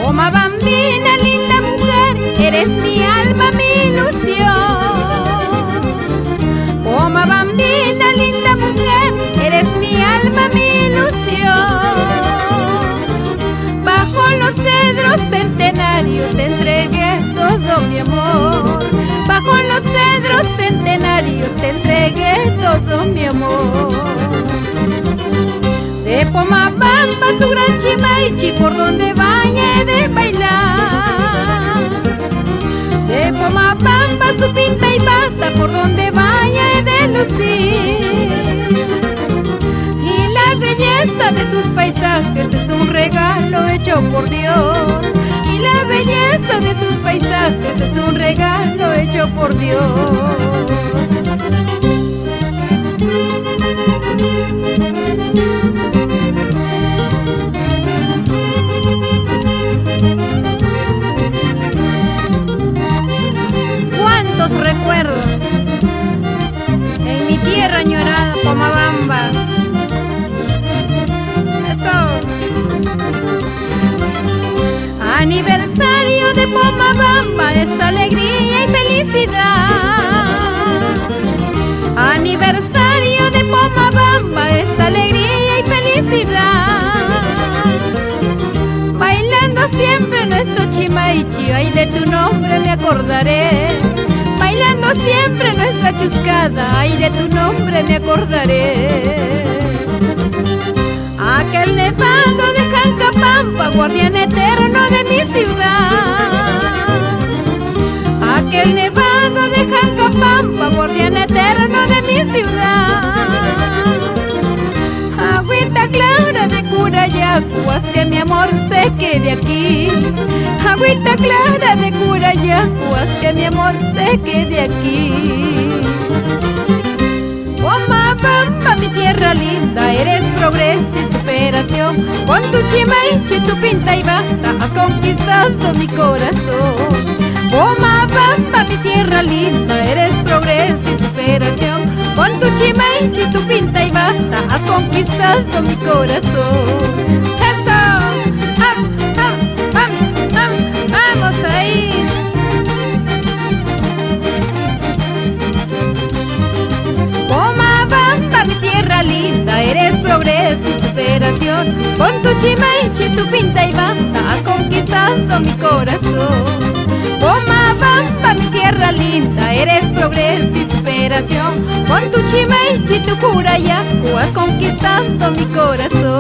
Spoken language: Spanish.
Pomabambina, linda mujer, eres mi alma, mi ilusión. Pomabambina, linda mujer, eres mi alma, mi ilusión. Bajo los cedros centenarios te entregué todo mi amor. Bajo los cedros centenarios te entregué todo mi amor. De Pomabamba su gran Chimaichi, por donde vaya he de bailar. De Pomabamba su pinta y bata, por donde vaya he de lucir. Y la belleza de tus paisajes es un regalo hecho por Dios. Y la belleza de sus paisajes es un regalo hecho por Dios. Cuántos recuerdos en mi tierra añorada, Pomabamba. Eso. Aniversario de Pomabamba es alegría y felicidad. Aniversario de Pomabamba es alegría y felicidad. Bailando siempre nuestro Chimaichi, ay, de tu nombre me acordaré. Bailando siempre nuestra chuscada, ay, de tu nombre me acordaré. Aquel nevado de Jancapampa, guardián eterno de mi ciudad. Aquel nevado de Jancapampa, guardián eterno de mi ciudad. Agüita clara de Curayaco, haz que mi amor se quede aquí. Agüita clara de Curayaco, haz que mi amor se quede aquí. Pomabamba, mi tierra linda, eres progreso y superación. Con tu Chimaichi, tu pinta y bata, has conquistado mi corazón. Pomabamba, mi tierra linda, eres progreso y superación. Con tu Chimaichi, tu pinta y bata, has conquistado mi corazón. ¡Eso! ¡Vamos, vamos, vamos, vamos, vamos ahí! Pomabamba, mi tierra linda, eres progreso y superación. Con tu Chimaichi, tu pinta y bata, has conquistado mi corazón. Pomabamba, mi tierra linda, eres progreso y superación. Con tu Chimaichi, tu Curayaco, has conquistado mi corazón.